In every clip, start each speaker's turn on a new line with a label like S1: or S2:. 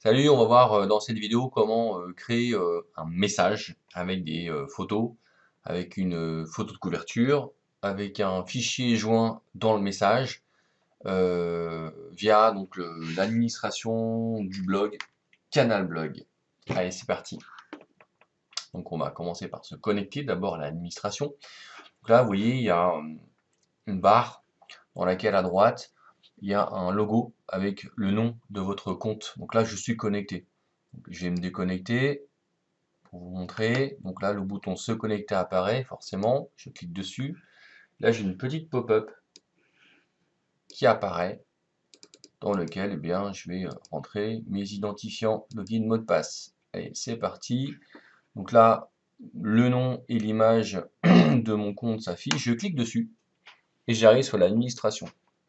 S1: Salut, on va voir dans cette vidéo comment créer un message avec des photos, avec une photo de couverture, avec un fichier joint dans le message, via donc l'administration du blog Canal Blog. Allez, c'est parti. Donc on va commencer par se connecter d'abord à l'administration. Donc là, vous voyez, il y a une barre dans laquelle à droite, il y a un logo avec le nom de votre compte. Donc là, je suis connecté. Donc, je vais me déconnecter pour vous montrer. Donc là, le bouton se connecter apparaît, forcément. Je clique dessus. Là, j'ai une petite pop-up qui apparaît dans lequel, eh bien, je vais rentrer mes identifiants, login, mot de passe. Allez, c'est parti. Donc là, le nom et l'image de mon compte s'affichent. Je clique dessus et j'arrive sur l'administration.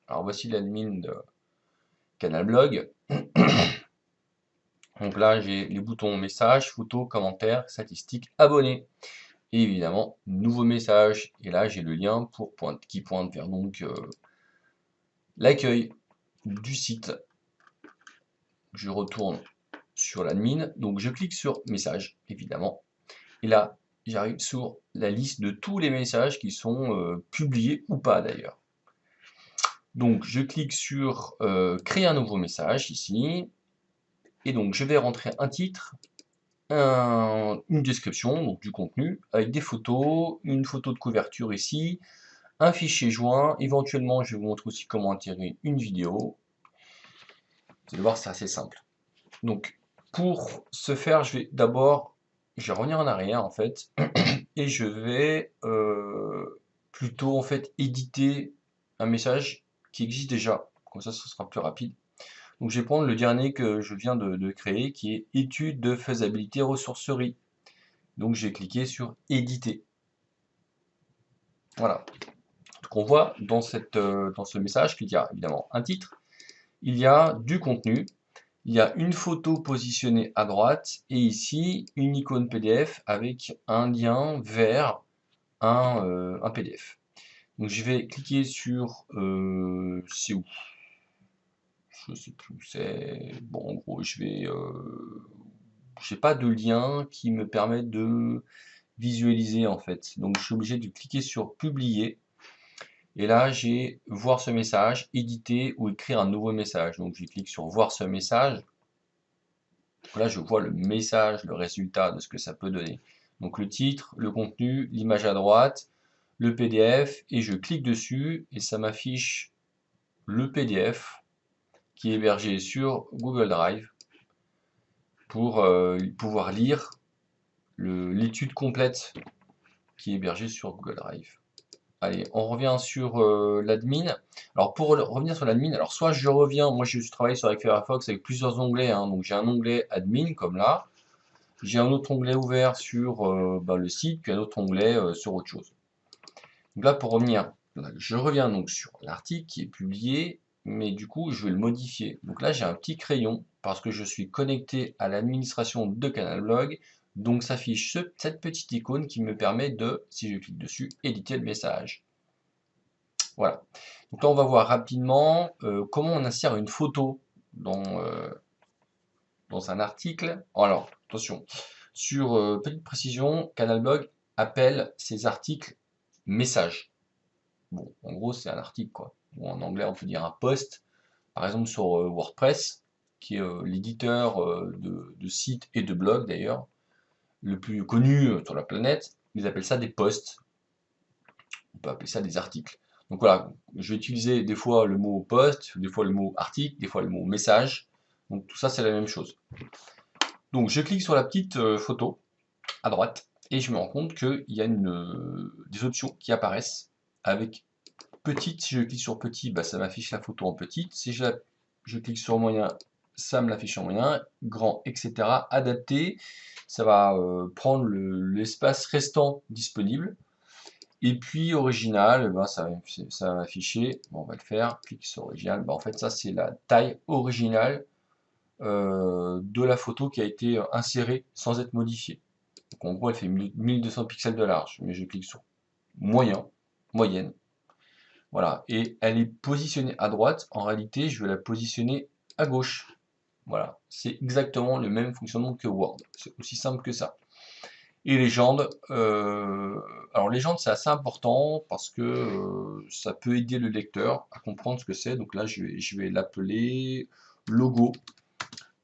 S1: Alors voici l'admin de Canal Blog. Donc là, j'ai les boutons message, photo, commentaire, statistiques, abonnés. Et évidemment, nouveau message. Et là, j'ai le lien qui pointe vers donc l'accueil du site. Je retourne sur l'admin. Donc, je clique sur message, évidemment. Et là, j'arrive sur la liste de tous les messages qui sont publiés ou pas d'ailleurs. Donc, je clique sur créer un nouveau message ici. Et donc, je vais rentrer un titre, une description, donc du contenu, avec des photos, une photo de couverture ici, un fichier joint, éventuellement je vais vous montrer aussi comment intégrer une vidéo. Vous allez voir, c'est assez simple. Donc pour ce faire, je vais revenir en arrière en fait, et je vais plutôt en fait éditer un message qui existe déjà, comme ça ce sera plus rapide. Donc je vais prendre le dernier que je viens de créer, qui est étude de faisabilité ressourcerie. Donc j'ai cliqué sur éditer. Voilà. Donc on voit dans ce message qu'il y a évidemment un titre, il y a du contenu, il y a une photo positionnée à droite et ici une icône PDF avec un lien vers un PDF. Donc je vais cliquer sur c'est où? Je sais plus où c'est. Bon, en gros, j'ai pas de lien qui me permette de visualiser en fait. Donc je suis obligé de cliquer sur publier. Et là, j'ai voir ce message, éditer ou écrire un nouveau message. Donc je clique sur voir ce message. Là, je vois le message, le résultat de ce que ça peut donner. Donc le titre, le contenu, l'image à droite, le PDF, et je clique dessus et ça m'affiche le PDF qui est hébergé sur Google Drive pour pouvoir lire l'étude complète qui est hébergée sur Google Drive. Allez, on revient sur l'admin. Alors pour revenir sur l'admin, alors soit je reviens, moi je travaille sur avec Firefox avec plusieurs onglets, hein, donc j'ai un onglet admin comme là, j'ai un autre onglet ouvert sur le site, puis un autre onglet sur autre chose. Donc là pour revenir, je reviens donc sur l'article qui est publié, mais du coup je vais le modifier. Donc là j'ai un petit crayon parce que je suis connecté à l'administration de Canalblog, donc s'affiche cette petite icône qui me permet de, si je clique dessus, éditer le message. Voilà. Donc là, on va voir rapidement comment on insère une photo dans un article. Alors, attention, sur petite précision, Canalblog appelle ces articles messages. Bon, en gros, c'est un article, quoi. Ou en anglais, on peut dire un post. Par exemple, sur WordPress, qui est l'éditeur de sites et de blogs, d'ailleurs, le plus connu sur la planète, ils appellent ça des posts. On peut appeler ça des articles. Donc voilà, je vais utiliser des fois le mot post, des fois le mot article, des fois le mot message. Donc tout ça, c'est la même chose. Donc je clique sur la petite photo à droite et je me rends compte qu'il y a des options qui apparaissent avec petite. Si je clique sur petit, ça m'affiche la photo en petite. Si je clique sur moyen, ça me l'affiche en moyen, grand, etc. Adapté, ça va prendre l'espace restant disponible. Et puis original, ça va m'afficher, bon, on va le faire, clique sur original, en fait ça c'est la taille originale de la photo qui a été insérée sans être modifiée. Donc en gros elle fait 1200 pixels de large, mais je clique sur moyen, moyenne, voilà, et elle est positionnée à droite, en réalité je vais la positionner à gauche. Voilà, c'est exactement le même fonctionnement que Word. C'est aussi simple que ça. Et légende, alors légende c'est assez important parce que ça peut aider le lecteur à comprendre ce que c'est. Donc là je vais l'appeler logo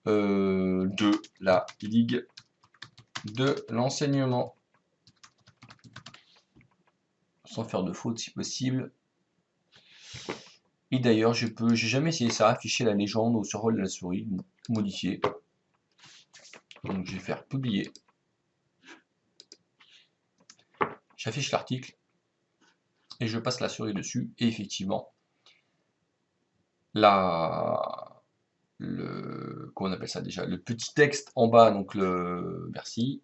S1: de la Ligue de l'enseignement, sans faire de faute si possible. Et d'ailleurs j'ai jamais essayé ça, afficher la légende au survol de la souris, modifier. Donc je vais faire publier. J'affiche l'article et je passe la souris dessus et effectivement comment on appelle ça déjà, le petit texte en bas, donc le merci.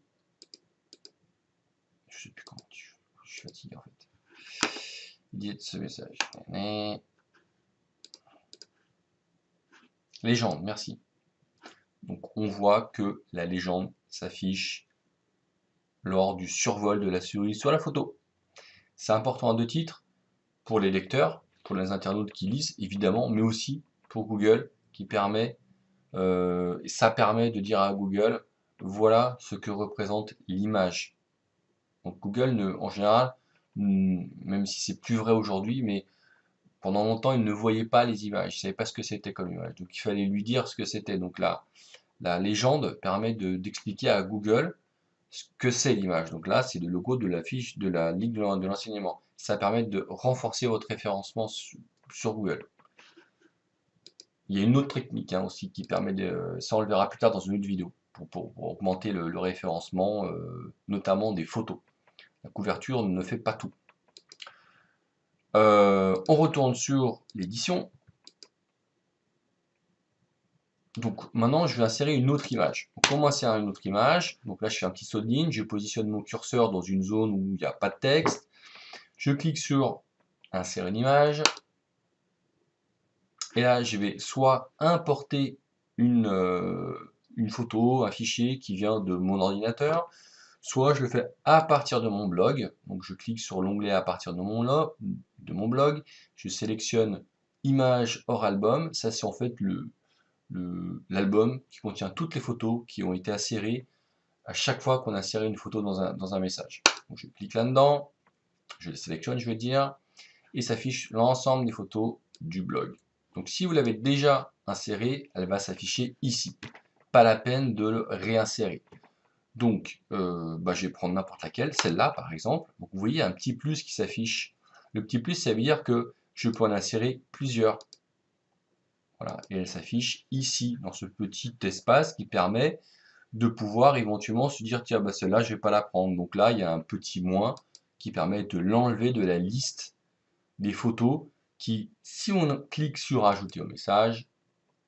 S1: Je sais plus comment je suis fatigué en fait. Dites ce message. Légende, merci. Donc on voit que la légende s'affiche lors du survol de la souris sur la photo. C'est important à deux titres, pour les lecteurs, pour les internautes qui lisent évidemment, mais aussi pour Google qui permet, ça permet de dire à Google, voilà ce que représente l'image. Donc Google, en général, même si c'est plus vrai aujourd'hui, mais pendant longtemps, il ne voyait pas les images, il ne savait pas ce que c'était comme image. Donc il fallait lui dire ce que c'était. Donc là, la légende permet d'expliquer à Google ce que c'est l'image. Donc là, c'est le logo de la fiche de la Ligue de l'enseignement. Ça permet de renforcer votre référencement sur Google. Il y a une autre technique aussi qui permet de, ça on le verra plus tard dans une autre vidéo, pour augmenter le référencement, notamment des photos. La couverture ne fait pas tout. On retourne sur l'édition. Donc maintenant, je vais insérer une autre image. Donc, comment insérer une autre image? Donc là, je fais un petit saut de ligne, je positionne mon curseur dans une zone où il n'y a pas de texte. Je clique sur insérer une image. Et là, je vais soit importer une photo, un fichier qui vient de mon ordinateur, soit je le fais à partir de mon blog. Donc je clique sur l'onglet à partir de mon blog, je sélectionne image hors album. Ça, c'est en fait l'album qui contient toutes les photos qui ont été insérées à chaque fois qu'on a inséré une photo dans un message. Donc je clique là-dedans, je le sélectionne, je veux dire, et s'affiche l'ensemble des photos du blog. Donc si vous l'avez déjà inséré, elle va s'afficher ici. Pas la peine de le réinsérer. Donc je vais prendre n'importe laquelle, celle-là par exemple. Donc vous voyez un petit plus qui s'affiche. Le petit plus, ça veut dire que je peux en insérer plusieurs. Voilà, et elle s'affiche ici, dans ce petit espace qui permet de pouvoir éventuellement se dire, tiens, bah celle-là, je vais pas la prendre. Donc là, il y a un petit moins qui permet de l'enlever de la liste des photos qui, si on clique sur ajouter au message,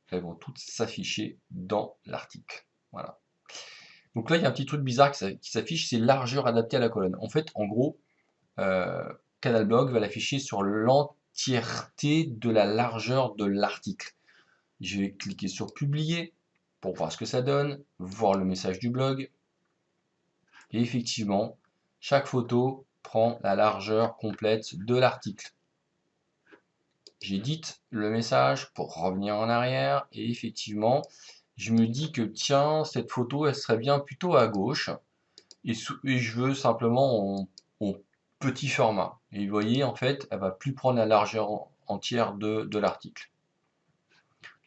S1: elles vont toutes s'afficher dans l'article. Voilà. Donc là, il y a un petit truc bizarre qui s'affiche, c'est largeur adaptée à la colonne. En fait, en gros, Canalblog va l'afficher sur l'entièreté de la largeur de l'article. Je vais cliquer sur publier pour voir ce que ça donne, voir le message du blog. Et effectivement, chaque photo prend la largeur complète de l'article. J'édite le message pour revenir en arrière et effectivement, je me dis que tiens, cette photo, elle serait bien plutôt à gauche et je veux simplement en petit format. Et vous voyez, en fait, elle va plus prendre la largeur entière de l'article.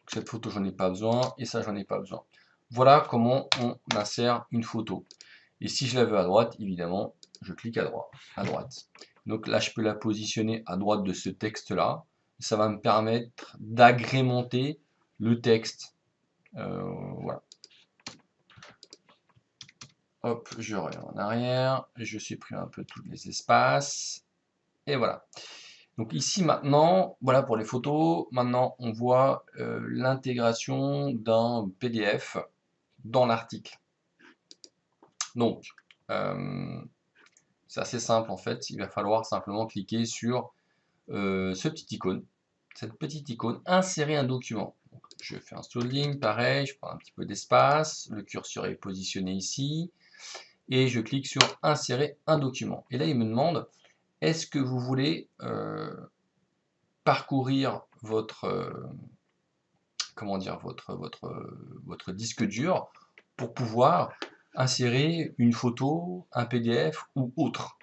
S1: Cette photo, j'en ai pas besoin et ça, j'en ai pas besoin. Voilà comment on insère une photo. Et si je la veux à droite, évidemment, je clique à droite. Donc là, je peux la positionner à droite de ce texte-là. Ça va me permettre d'agrémenter le texte. Voilà. Hop, je reviens en arrière. Je supprime un peu tous les espaces. Et voilà. Donc ici maintenant, voilà pour les photos. Maintenant, on voit l'intégration d'un PDF dans l'article. Donc, c'est assez simple en fait. Il va falloir simplement cliquer sur ce petit icône, cette petite icône, insérer un document. Donc, je fais un saut de ligne, pareil, je prends un petit peu d'espace, le curseur est positionné ici, et je clique sur insérer un document. Et là, il me demande, est-ce que vous voulez parcourir votre comment dire, votre disque dur pour pouvoir insérer une photo, un PDF ou autre.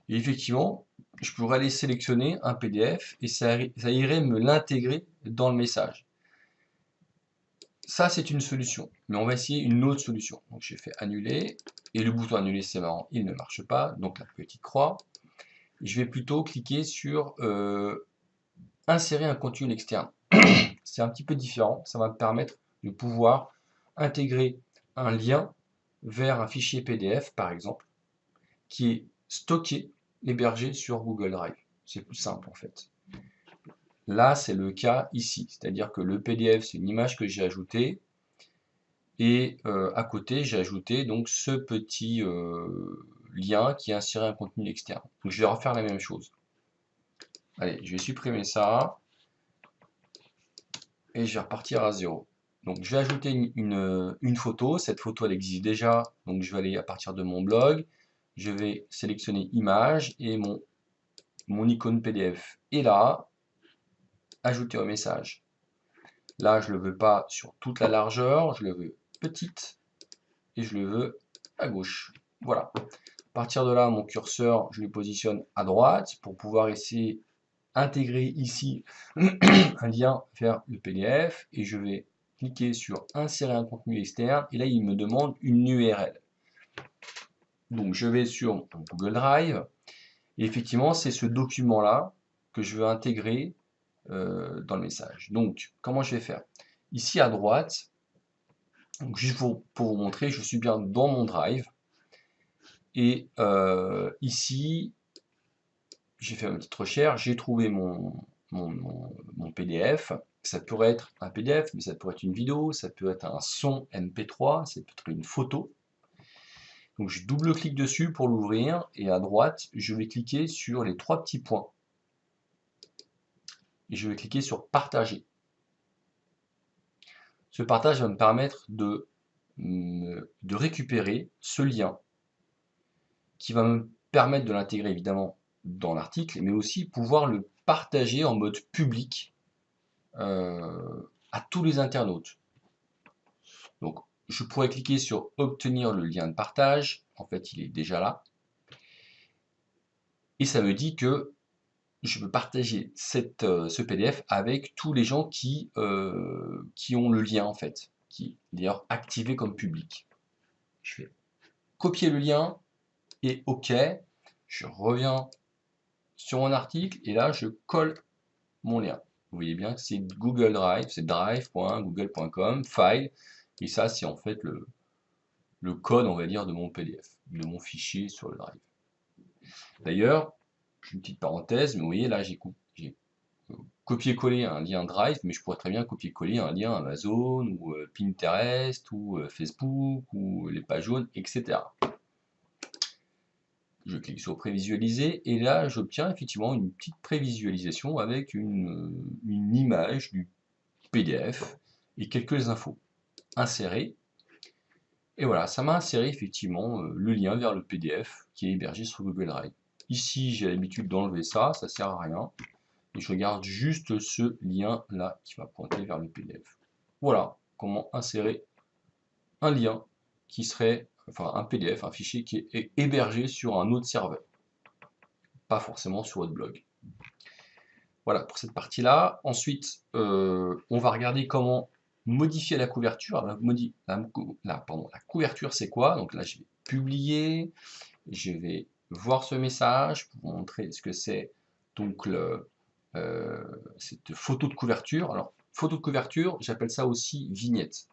S1: Et effectivement, je pourrais aller sélectionner un PDF et ça irait me l'intégrer dans le message. Ça, c'est une solution. Mais on va essayer une autre solution. Donc, j'ai fait annuler. Et le bouton annuler, c'est marrant, il ne marche pas. Donc, la petite croix. Je vais plutôt cliquer sur insérer un contenu externe. C'est un petit peu différent. Ça va me permettre de pouvoir intégrer un lien vers un fichier PDF, par exemple, qui est stocké, hébergé sur Google Drive. C'est plus simple, en fait. Là, c'est le cas ici. C'est-à-dire que le PDF, c'est une image que j'ai ajoutée. Et à côté, j'ai ajouté donc ce petit lien qui a inséré un contenu externe. Donc je vais refaire la même chose. Allez, je vais supprimer ça et je vais repartir à zéro. Donc je vais ajouter une photo. Cette photo, elle existe déjà. Donc je vais aller à partir de mon blog. Je vais sélectionner image et mon icône PDF est là. Ajouter au message. Là, je ne le veux pas sur toute la largeur. Je le veux petite et je le veux à gauche. Voilà. À partir de là, mon curseur, je le positionne à droite pour pouvoir essayer d'intégrer ici un lien vers le PDF et je vais cliquer sur insérer un contenu externe et là il me demande une URL. Donc je vais sur mon Google Drive et effectivement c'est ce document là que je veux intégrer dans le message. Donc comment je vais faire? Ici à droite, donc juste pour vous montrer, je suis bien dans mon Drive. Et ici, j'ai fait une petite recherche, j'ai trouvé mon PDF. Ça pourrait être un PDF, mais ça pourrait être une vidéo, ça peut être un son MP3, ça peut être une photo. Donc je double-clique dessus pour l'ouvrir et à droite, je vais cliquer sur les trois petits points. Et je vais cliquer sur partager. Ce partage va me permettre de récupérer ce lien qui va me permettre de l'intégrer évidemment dans l'article, mais aussi pouvoir le partager en mode public à tous les internautes. Donc je pourrais cliquer sur obtenir le lien de partage, en fait il est déjà là, et ça me dit que je peux partager ce PDF avec tous les gens qui ont le lien en fait, qui est d'ailleurs activé comme public. Je vais copier le lien et OK, je reviens sur mon article et là je colle mon lien. Vous voyez bien que c'est Google Drive, c'est drive.google.com, file, et ça c'est en fait le code, on va dire, de mon PDF, de mon fichier sur le Drive. D'ailleurs, une petite parenthèse, mais vous voyez là j'ai copié-collé un lien Drive, mais je pourrais très bien copier-coller un lien Amazon, ou Pinterest, ou Facebook, ou les pages jaunes, etc. Je clique sur prévisualiser et là j'obtiens effectivement une petite prévisualisation avec une image du PDF et quelques infos. Insérer. Et voilà, ça m'a inséré effectivement le lien vers le PDF qui est hébergé sur Google Drive. Ici j'ai l'habitude d'enlever ça, ça sert à rien. Et je regarde juste ce lien là qui va pointer vers le PDF. Voilà comment insérer un lien qui serait, enfin un PDF, un fichier qui est hébergé sur un autre serveur. Pas forcément sur votre blog. Voilà pour cette partie-là. Ensuite, on va regarder comment modifier la couverture. La couverture, c'est quoi? Donc là, je vais publier. Je vais voir ce message pour vous montrer ce que c'est. Donc, cette photo de couverture. Alors, photo de couverture, j'appelle ça aussi vignette.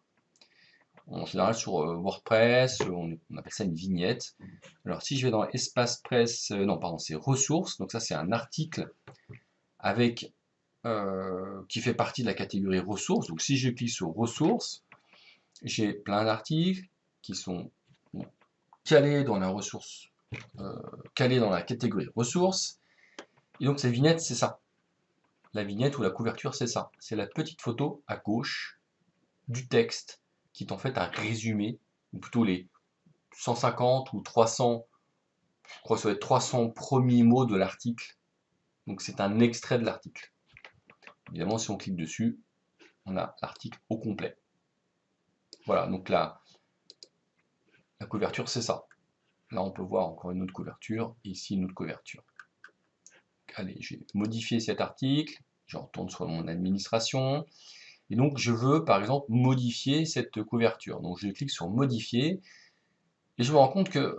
S1: En général, sur WordPress, on appelle ça une vignette. Alors, si je vais dans espace presse, non, pardon, c'est ressources. Donc, ça, c'est un article avec qui fait partie de la catégorie ressources. Donc, si je clique sur ressources, j'ai plein d'articles qui sont calés dans la ressource, calés dans la catégorie ressources. Et donc, cette vignette, c'est ça. La vignette ou la couverture, c'est ça. C'est la petite photo à gauche du texte qui est en fait un résumé, ou plutôt les 150 ou 300, je crois que ça va être 300 premiers mots de l'article. Donc c'est un extrait de l'article. Évidemment, si on clique dessus, on a l'article au complet. Voilà, donc là, la couverture, c'est ça. Là, on peut voir encore une autre couverture, et ici une autre couverture. Allez, je vais modifier cet article, je retourne sur mon administration, et donc je veux par exemple modifier cette couverture. Donc je clique sur modifier, et je me rends compte que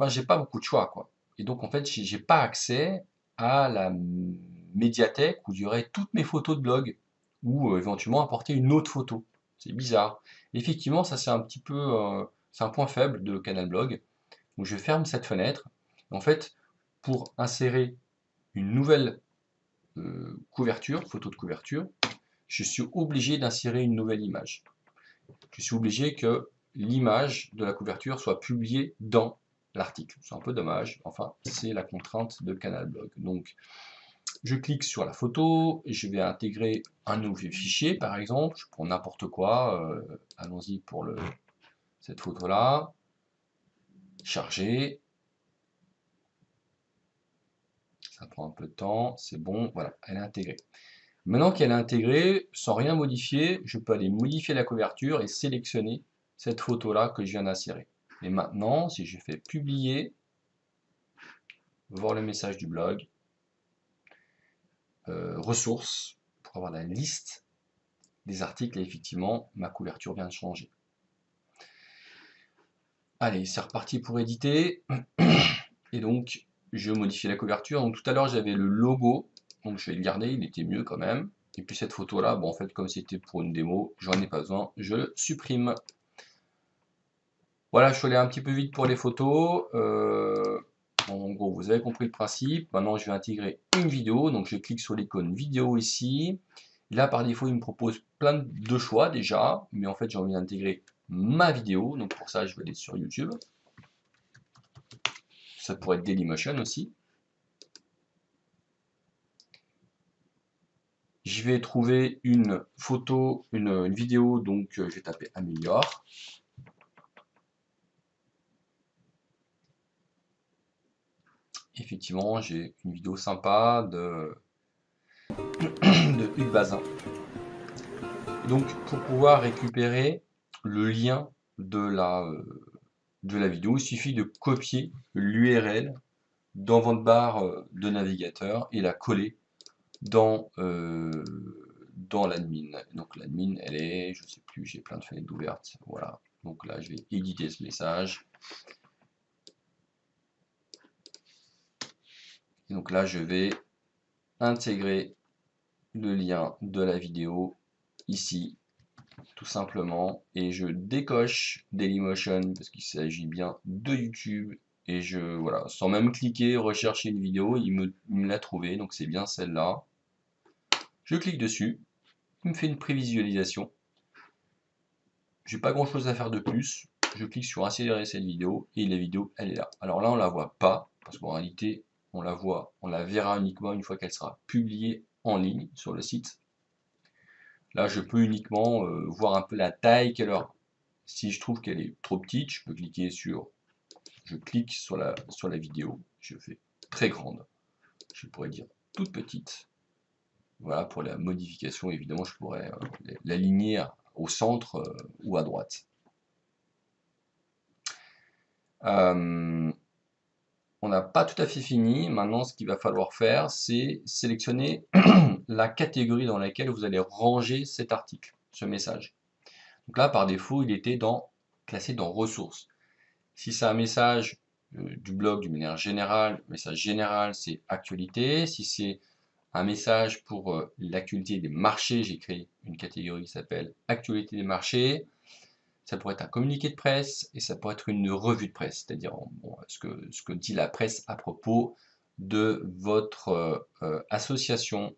S1: j'ai pas beaucoup de choix, quoi. Et donc en fait, j'ai pas accès à la médiathèque où il y aurait toutes mes photos de blog, ou éventuellement apporter une autre photo. C'est bizarre. Effectivement, ça c'est un petit peu, c'est un point faible de Canal Blog. Donc je ferme cette fenêtre. En fait, pour insérer une nouvelle couverture, photo de couverture, je suis obligé d'insérer une nouvelle image. Je suis obligé que l'image de la couverture soit publiée dans l'article. C'est un peu dommage, enfin c'est la contrainte de Canal Blog. Donc je clique sur la photo, je vais intégrer un nouveau fichier par exemple, je prends n'importe quoi, allons-y pour cette photo là, charger, ça prend un peu de temps, c'est bon, voilà, elle est intégrée. Maintenant qu'elle est intégrée, sans rien modifier, je peux aller modifier la couverture et sélectionner cette photo-là que je viens d'insérer. Et maintenant, si je fais publier, voir le message du blog, ressources, pour avoir la liste des articles, et effectivement, ma couverture vient de changer. Allez, c'est reparti pour éditer. Et donc, je modifie la couverture. Donc tout à l'heure, j'avais le logo, donc je vais le garder, il était mieux quand même. Et puis cette photo-là, bon, en fait, comme c'était pour une démo, j'en ai pas besoin, je le supprime. Voilà, je suis allé un petit peu vite pour les photos. En gros, vous avez compris le principe. Maintenant, je vais intégrer une vidéo. Donc, je clique sur l'icône vidéo ici. Là, par défaut, il me propose plein de choix déjà. Mais en fait, j'ai envie d'intégrer ma vidéo. Donc, pour ça, je vais aller sur YouTube. Ça pourrait être Dailymotion aussi. Je vais trouver une photo, une vidéo. Donc, je vais taper améliore. Effectivement, j'ai une vidéo sympa de Hugues Bazin. Donc, pour pouvoir récupérer le lien de la vidéo, il suffit de copier l'URL dans votre barre de navigateur et la coller dans l'admin. Donc l'admin, elle est, je sais plus, j'ai plein de fenêtres ouvertes. Voilà. Donc là, je vais éditer ce message. Et donc là, je vais intégrer le lien de la vidéo ici, tout simplement, et je décoche Dailymotion parce qu'il s'agit bien de YouTube, et voilà, sans même cliquer, rechercher une vidéo, il me l'a trouvé, donc c'est bien celle-là. Je clique dessus, il me fait une prévisualisation. J'ai pas grand chose à faire de plus, je clique sur accélérer cette vidéo, et la vidéo, elle est là. Alors là, on la voit pas, parce qu'en réalité, on la verra uniquement une fois qu'elle sera publiée en ligne sur le site. Là, je peux uniquement voir un peu la taille qu'elle aura. Si je trouve qu'elle est trop petite, je clique sur la vidéo, je fais très grande. Je pourrais dire toute petite. Voilà, pour la modification, évidemment, je pourrais l'aligner au centre ou à droite. On n'a pas tout à fait fini. Maintenant, ce qu'il va falloir faire, c'est sélectionner la catégorie dans laquelle vous allez ranger cet article, ce message. Donc là, par défaut, il était classé dans ressources. Si c'est un message du blog d'une manière générale, le message général, c'est actualité. Si c'est un message pour l'actualité des marchés, j'ai créé une catégorie qui s'appelle actualité des marchés. Ça pourrait être un communiqué de presse et ça pourrait être une revue de presse, c'est-à-dire ce que dit la presse à propos de votre association.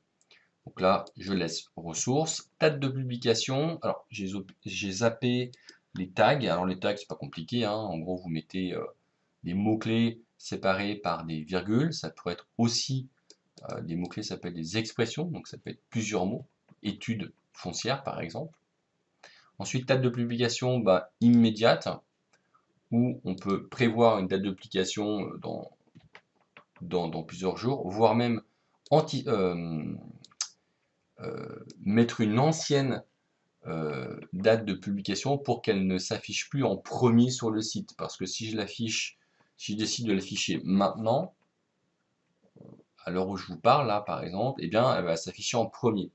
S1: Donc là, je laisse ressources, date de publication. Alors, j'ai zappé les tags. Alors, les tags, c'est pas compliqué, hein. En gros, vous mettez des mots-clés séparés par des virgules. Ça pourrait être aussi des mots-clés, ça peut être des expressions. Donc, ça peut être plusieurs mots. Études foncières, par exemple. Ensuite, date de publication immédiate, où on peut prévoir une date de publication dans plusieurs jours, voire même mettre une ancienne date de publication pour qu'elle ne s'affiche plus en premier sur le site. Parce que si je décide de l'afficher maintenant, à l'heure où je vous parle, là par exemple, eh bien elle va s'afficher en premier.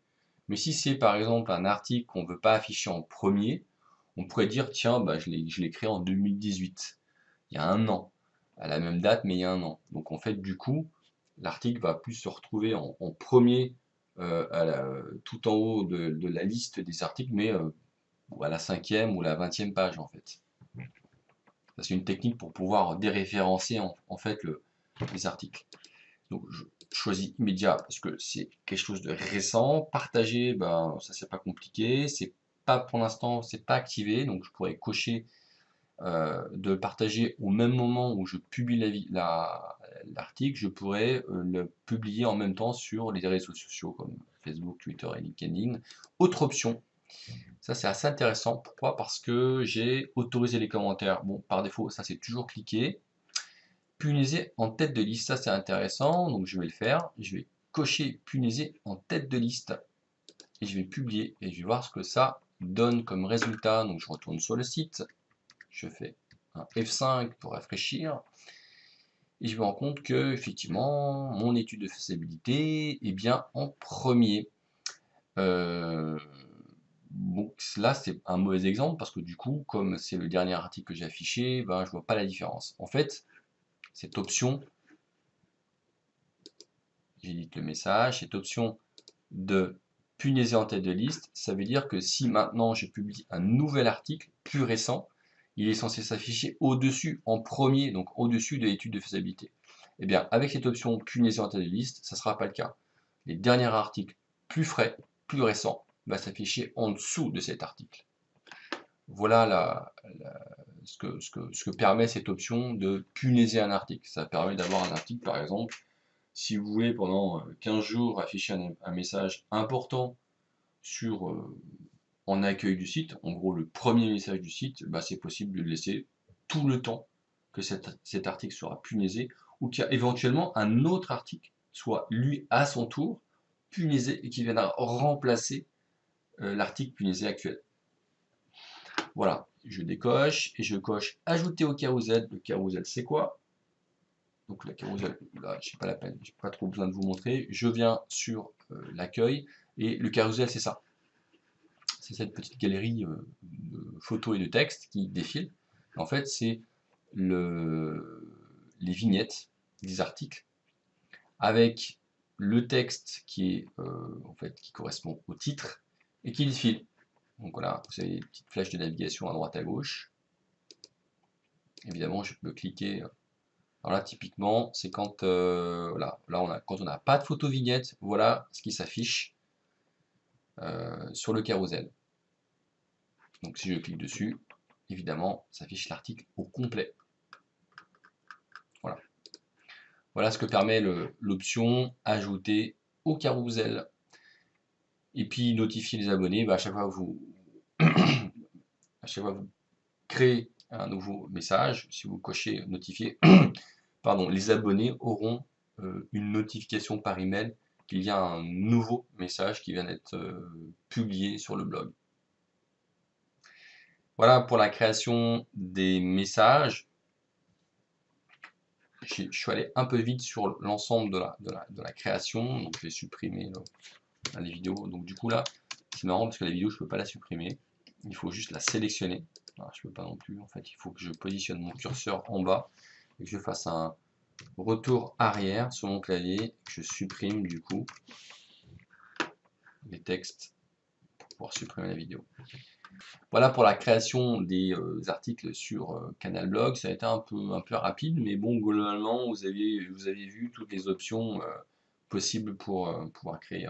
S1: Mais si c'est par exemple un article qu'on ne veut pas afficher en premier, on pourrait dire tiens, bah, je l'ai créé en 2018, il y a un an, à la même date mais il y a un an. Donc en fait du coup, l'article va plus se retrouver en premier tout en haut de la liste des articles, mais ou à la 5e ou la 20e page en fait. Ça, c'est une technique pour pouvoir déréférencer en fait les articles. Donc je choisis immédiat parce que c'est quelque chose de récent. Partager, ben, ça c'est pas compliqué. C'est pas pour l'instant, c'est pas activé. Donc je pourrais cocher de partager au même moment où je publie l'article. Je pourrais le publier en même temps sur les réseaux sociaux comme Facebook, Twitter et LinkedIn. Autre option, ça c'est assez intéressant. Pourquoi? Parce que j'ai autorisé les commentaires. Bon, par défaut, ça c'est toujours cliquer. Punaiser en tête de liste, ça c'est intéressant, donc je vais le faire. Je vais cocher punaiser en tête de liste et je vais publier et je vais voir ce que ça donne comme résultat. Donc je retourne sur le site, je fais un F5 pour rafraîchir et je me rends compte que effectivement mon étude de faisabilité est bien en premier. Bon, là c'est un mauvais exemple parce que du coup, comme c'est le dernier article que j'ai affiché, ben, je vois pas la différence. En fait, cette option, j'édite le message, cette option de punaiser en tête de liste, ça veut dire que si maintenant je publie un nouvel article plus récent, il est censé s'afficher au-dessus, en premier, donc au-dessus de l'étude de faisabilité. Eh bien, avec cette option punaiser en tête de liste, ça ne sera pas le cas. Les derniers articles plus frais, plus récents, va s'afficher en dessous de cet article. Voilà ce que permet cette option de punaiser un article. Ça permet d'avoir un article, par exemple, si vous voulez pendant 15 jours afficher un message important sur, en accueil du site, en gros le premier message du site, bah, c'est possible de le laisser tout le temps que cet article sera punaisé, ou qu'il y a éventuellement un autre article, soit lui à son tour, punaisé et qui viendra remplacer l'article punaisé actuel. Voilà, je décoche et je coche ajouter au carrousel. Le carrousel c'est quoi? Donc la carousel, là, je n'ai pas la peine, j'ai pas trop besoin de vous montrer. Je viens sur l'accueil et le carrousel, c'est ça. C'est cette petite galerie de photos et de textes qui défilent. En fait, c'est les vignettes des articles avec le texte qui est en fait qui correspond au titre et qui défile. Donc voilà, vous avez des petites flèches de navigation à droite à gauche. Évidemment, je peux cliquer. Alors là, typiquement, c'est quand, voilà, là quand on n'a pas de photo vignette, voilà ce qui s'affiche sur le carrousel. Donc si je clique dessus, évidemment, s'affiche l'article au complet. Voilà. Voilà ce que permet l'option ajouter au carrousel. Et puis notifier les abonnés, bah, à chaque fois que vous créez un nouveau message, si vous cochez notifier, pardon, les abonnés auront une notification par email qu'il y a un nouveau message qui vient d'être publié sur le blog. Voilà pour la création des messages. Je suis allé un peu vite sur l'ensemble de la création, donc je vais supprimer les vidéos. Donc du coup là, c'est marrant parce que la vidéo je ne peux pas la supprimer, il faut juste la sélectionner. Alors, je ne peux pas non plus, en fait il faut que je positionne mon curseur en bas et que je fasse un retour arrière sur mon clavier, que je supprime du coup les textes pour pouvoir supprimer la vidéo. Voilà pour la création des articles sur Canal Blog. Ça a été un peu rapide, mais bon, globalement, vous avez vu toutes les options possibles pour pouvoir créer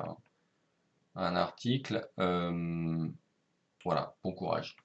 S1: un article. Voilà, bon courage.